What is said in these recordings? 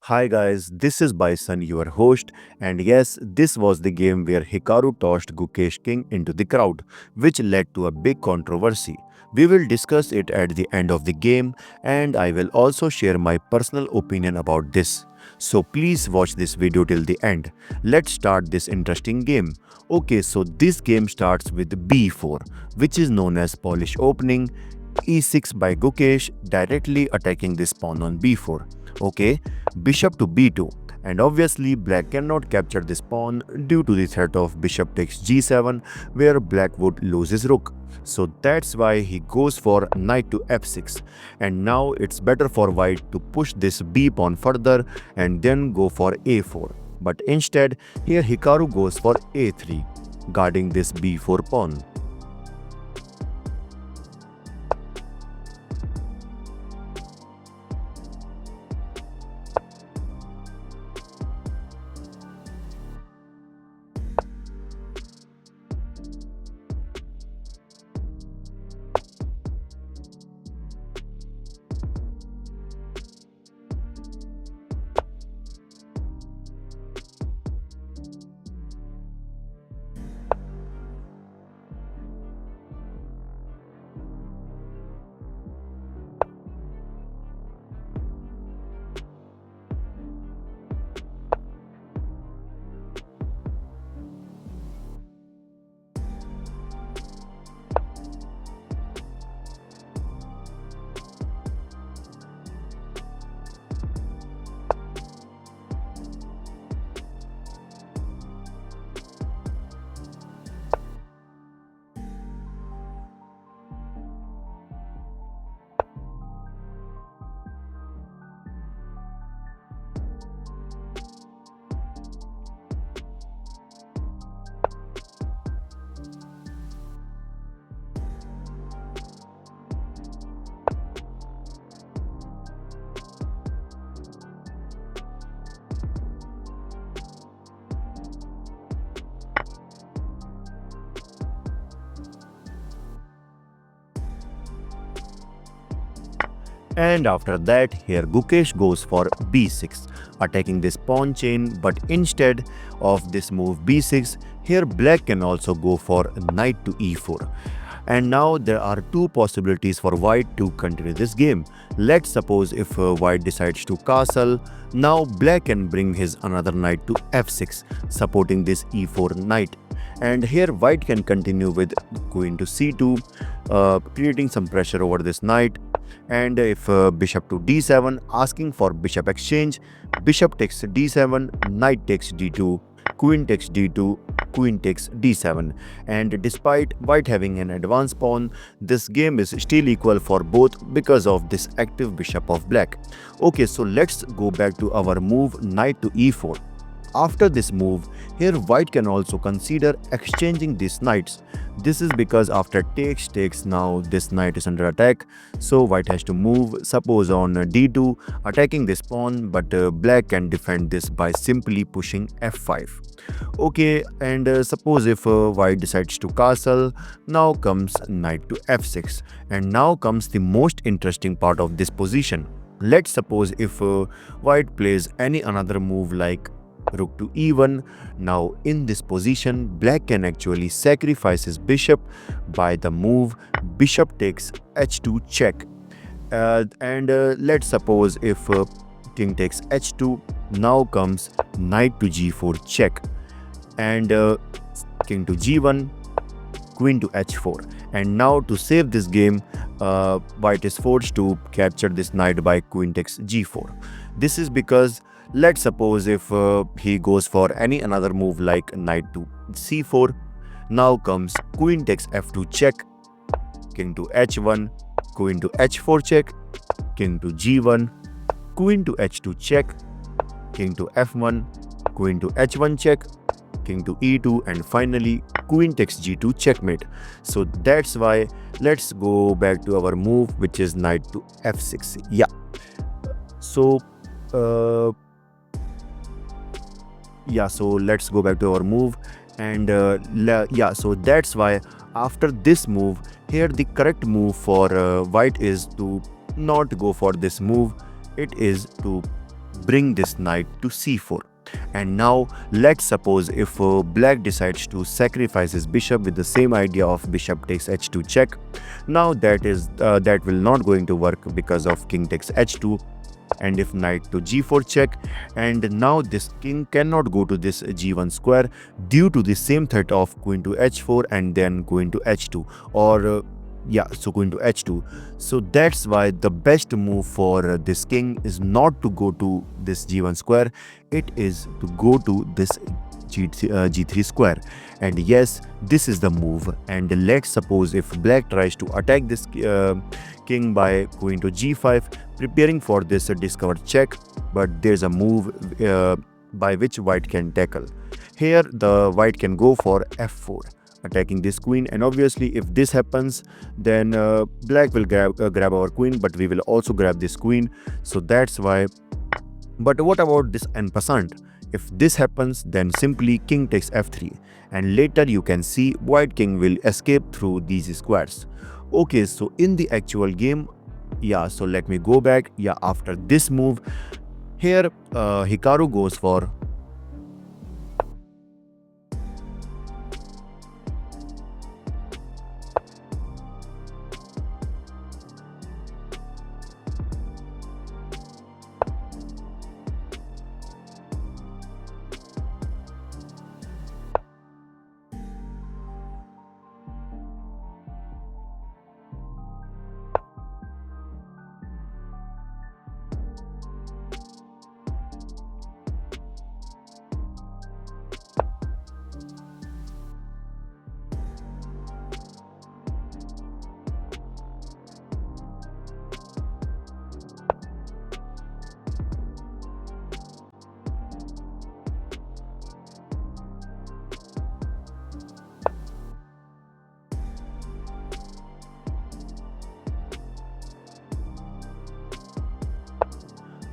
Hi guys, this is Bison, your host, and yes, this was the game where Hikaru tossed Gukesh King into the crowd, which led to a big controversy. We will discuss it at the end of the game, and I will also share my personal opinion about this. So please watch this video till the end. Let's start this interesting game. Okay, so this game starts with b4, which is known as Polish opening, e6 by Gukesh directly attacking this pawn on b4. Okay, bishop to b2, and obviously black cannot capture this pawn due to the threat of bishop takes g7 where black would lose his rook. So that's why he goes for knight to f6, and now it's better for white to push this b pawn further and then go for a4. But instead here Hikaru goes for a3, guarding this b4 pawn. And after that, here Gukesh goes for b6, attacking this pawn chain, but instead of this move b6, here black can also go for knight to e4. And now there are two possibilities for white to continue this game. Let's suppose if white decides to castle, now black can bring his another knight to f6, supporting this e4 knight. And here white can continue with queen to c2, creating some pressure over this knight. And if bishop to d7, asking for bishop exchange, bishop takes d7, knight takes d2, queen takes d2, queen takes d7. And despite white having an advanced pawn, this game is still equal for both because of this active bishop of black. Okay, so let's go back to our move knight to e4. After this move, here white can also consider exchanging these knights. This is because after takes, now this knight is under attack, so white has to move, suppose on d2, attacking this pawn, but black can defend this by simply pushing f5. Okay, and suppose if white decides to castle, now comes knight to f6, and now comes the most interesting part of this position. Let's suppose if white plays any another move like rook to e1. Now in this position, black can actually sacrifice his bishop by the move bishop takes h2 check. And let's suppose if king takes h2, now comes knight to g4 check, and king to g1, queen to h4. And now to save this game, white is forced to capture this knight by queen takes g4. This is because let's suppose if he goes for any another move like knight to c4, now comes queen takes f2 check, king to h1, queen to h4 check, king to g1, queen to h2 check, king to f1, queen to h1 check, king to e2, and finally queen takes g2 checkmate. So that's why let's go back to our move, which is knight to f6. Yeah, so let's go back to our move, and so that's why after this move here the correct move for white is to not go for this move. It is to bring this knight to c4. And now let's suppose if black decides to sacrifice his bishop with the same idea of bishop takes h2 check. Now that will not going to work because of king takes h2, and if knight to g4 check, and now this king cannot go to this g1 square due to the same threat of going to h4 and then going to h2, or yeah, so going to h2. So that's why the best move for this king is not to go to this g1 square, it is to go to this g3 square. And yes, this is the move. And let's suppose if black tries to attack this king by going to g5, preparing for this discovered check, but there's a move by which white can tackle. Here the white can go for f4, attacking this queen, and obviously if this happens, then black will grab our queen, but we will also grab this queen. So that's why. But what about this en passant? If this happens, then simply king takes f3, and later you can see white king will escape through these squares. Okay, so in the actual game, yeah, so let me go back. Yeah, after this move, here Hikaru goes for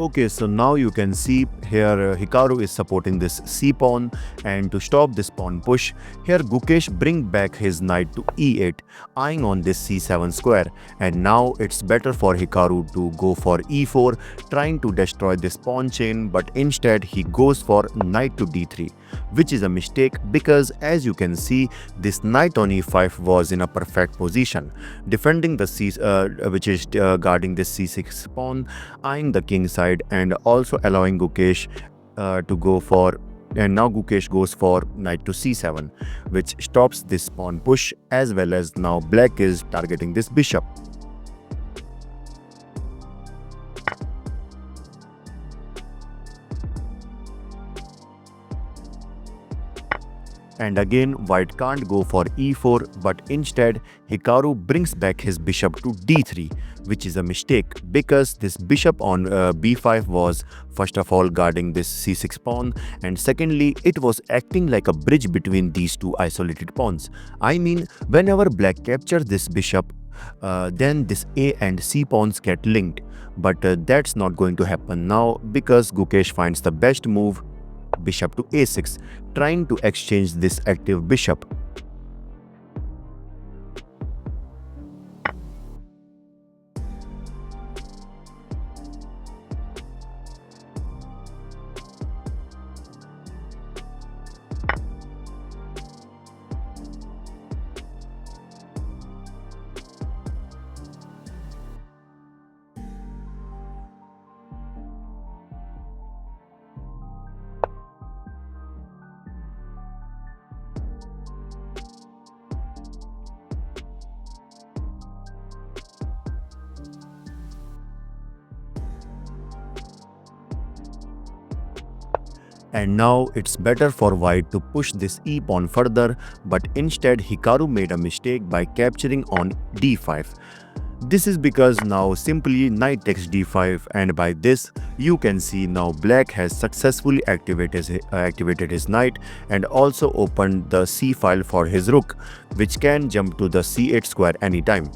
Okay, so now you can see here Hikaru is supporting this c pawn, and to stop this pawn push, here Gukesh bring back his knight to e8, eyeing on this c7 square, and now it's better for Hikaru to go for e4, trying to destroy this pawn chain, but instead he goes for knight to d3, which is a mistake because as you can see, this knight on e5 was in a perfect position, defending the which is guarding this c6 pawn, eyeing the king side, and also allowing Gukesh to go for, and now Gukesh goes for knight to c7, which stops this pawn push, as well as now black is targeting this bishop. And again, white can't go for e4, but instead Hikaru brings back his bishop to d3, which is a mistake because this bishop on b5 was first of all guarding this c6 pawn, and secondly it was acting like a bridge between these two isolated pawns. I mean, whenever black captures this bishop, then this a and c pawns get linked, but that's not going to happen now because Gukesh finds the best move, bishop to a6, trying to exchange this active bishop. And now it's better for white to push this e pawn further, but instead Hikaru made a mistake by capturing on d5. This is because now simply knight takes d5, and by this you can see now black has successfully activated his knight and also opened the c file for his rook, which can jump to the c8 square anytime.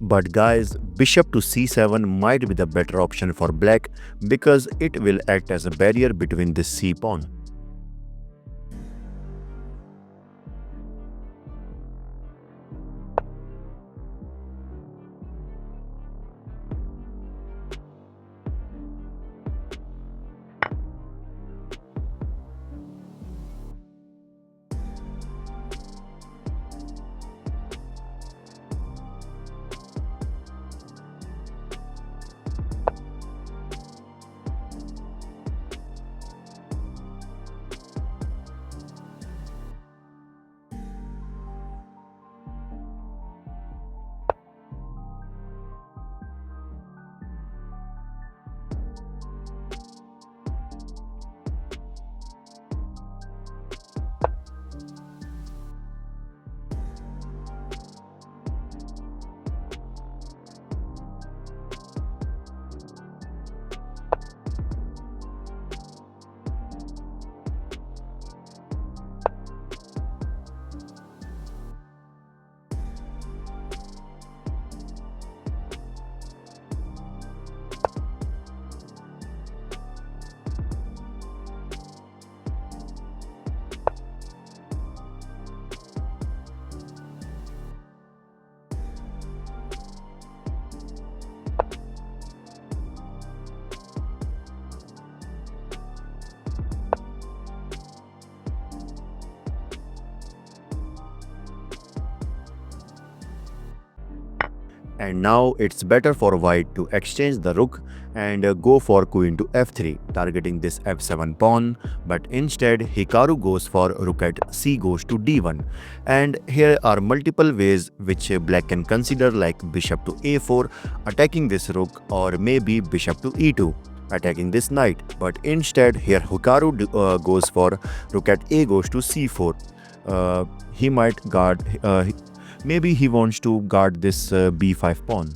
But guys, bishop to c7 might be the better option for black because it will act as a barrier between this c pawn. And now it's better for white to exchange the rook and go for queen to f3, targeting this f7 pawn. But instead, Hikaru goes for rook at c goes to d1. And here are multiple ways which black can consider, like bishop to a4, attacking this rook, or maybe bishop to e2, attacking this knight. But instead, here Hikaru goes for rook at a goes to c4. He might guard maybe he wants to guard this b5 pawn.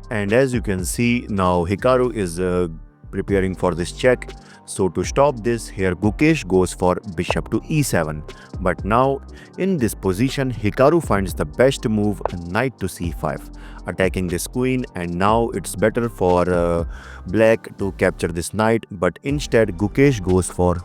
And as you can see, now Hikaru is preparing for this check. So to stop this, here Gukesh goes for bishop to e7. But now in this position, Hikaru finds the best move, knight to c5, attacking this queen. And now it's better for black to capture this knight. But instead, Gukesh goes for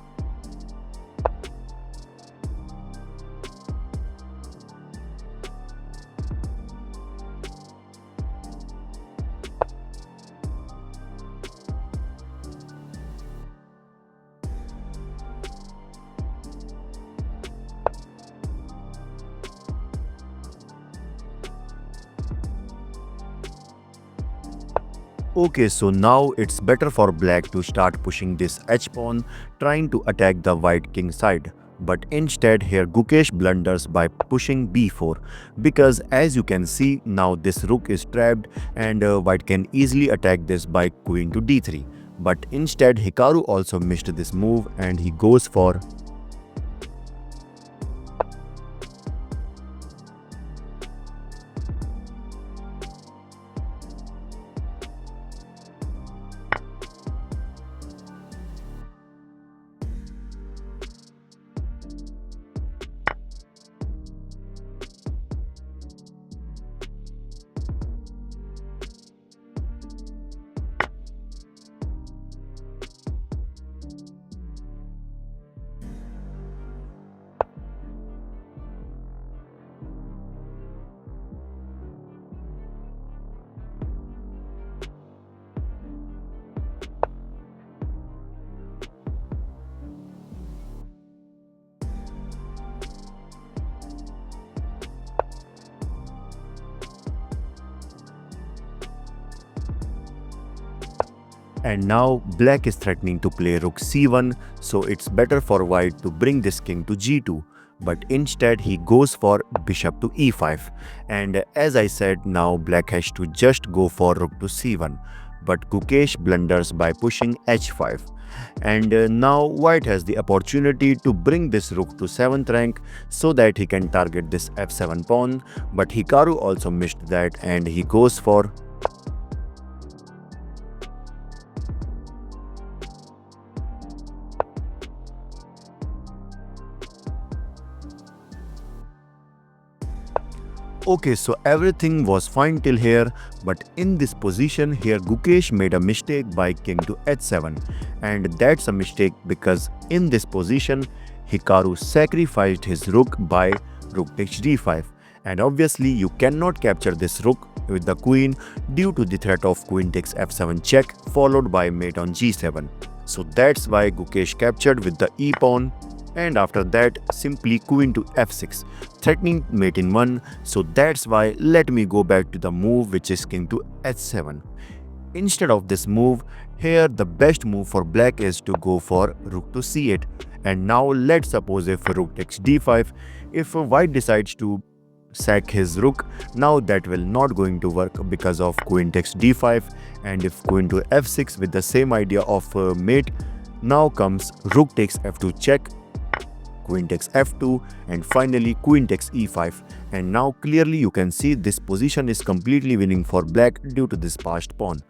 okay, so now it's better for black to start pushing this h-pawn, trying to attack the white king side. But instead, here Gukesh blunders by pushing b4, because as you can see, now this rook is trapped and white can easily attack this by queen to d3. But instead, Hikaru also missed this move and he goes for And now black is threatening to play rook c1, so it's better for white to bring this king to g2. But instead he goes for bishop to e5. And as I said, now black has to just go for rook to c1. But Gukesh blunders by pushing h5. And now white has the opportunity to bring this rook to 7th rank so that he can target this f7 pawn. But Hikaru also missed that and he goes for. Okay, so everything was fine till here, but in this position here Gukesh made a mistake by king to h7, and that's a mistake because in this position Hikaru sacrificed his rook by rook takes d5, and obviously you cannot capture this rook with the queen due to the threat of queen takes f7 check followed by mate on g7. So that's why Gukesh captured with the e pawn, and after that simply queen to f6 threatening mate in 1. So that's why let me go back to the move which is king to h7. Instead of this move, here the best move for black is to go for rook to c8. And now let's suppose if rook takes d5, if white decides to sack his rook, now that will not going to work because of queen takes d5. And if queen to f6 with the same idea of mate, now comes rook takes f2 check, queen takes f2, and finally queen takes e5. And now clearly you can see this position is completely winning for black due to this passed pawn.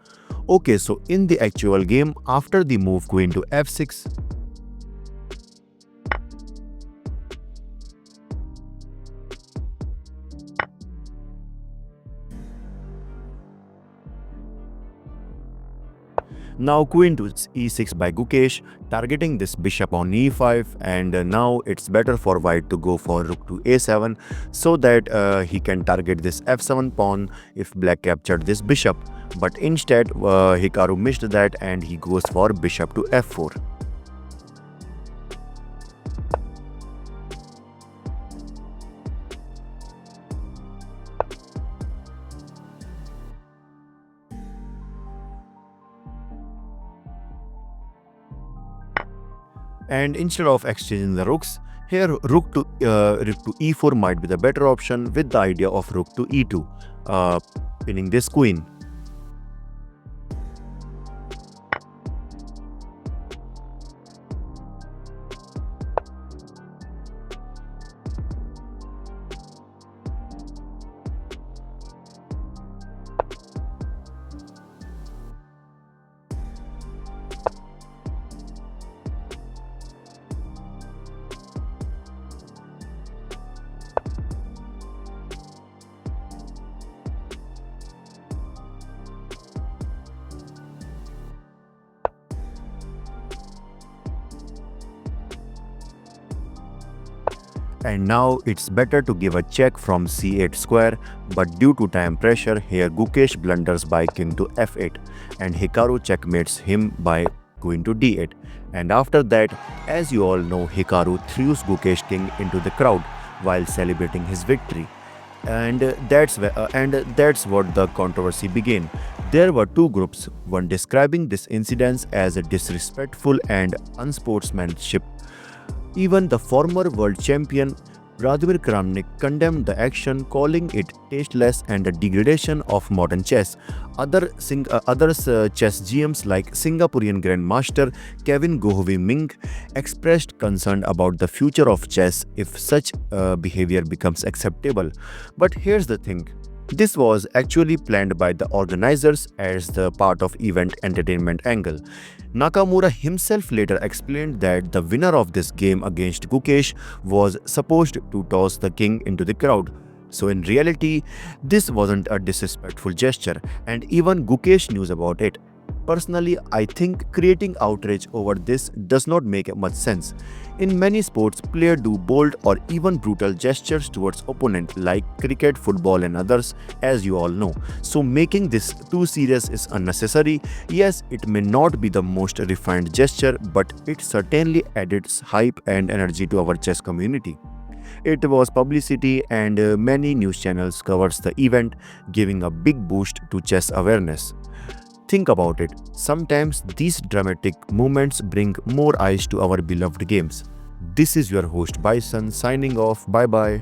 Okay, so in the actual game, after the move queen to f6, now queen to e6 by Gukesh, targeting this bishop on e5, and now it's better for white to go for rook to a7 so that he can target this f7 pawn if black captured this bishop. But instead Hikaru missed that and he goes for bishop to f4. And instead of exchanging the rooks, here rook to e4 might be the better option with the idea of rook to e2, pinning this queen. And now it's better to give a check from c8 square, but due to time pressure here Gukesh blunders by king to f8 and Hikaru checkmates him by queen to d8. And after that, as you all know, Hikaru throws Gukesh king into the crowd while celebrating his victory. And that's what the controversy began. There were two groups, one describing this incident as a disrespectful and unsportsmanship. Even the former world champion Vladimir Kramnik condemned the action, calling it tasteless and a degradation of modern chess. Other chess GMs like Singaporean Grandmaster Kevin Gohvi Ming expressed concern about the future of chess if such behavior becomes acceptable. But here's the thing. This was actually planned by the organizers as the part of event entertainment angle. Nakamura himself later explained that the winner of this game against Gukesh was supposed to toss the king into the crowd. So in reality, this wasn't a disrespectful gesture, and even Gukesh knew about it. Personally, I think creating outrage over this does not make much sense. In many sports, players do bold or even brutal gestures towards opponent like cricket, football and others, as you all know. So making this too serious is unnecessary. Yes, it may not be the most refined gesture, but it certainly added hype and energy to our chess community. It was publicity and many news channels covers the event, giving a big boost to chess awareness. Think about it. Sometimes these dramatic moments bring more eyes to our beloved games. This is your host Bison signing off. Bye bye.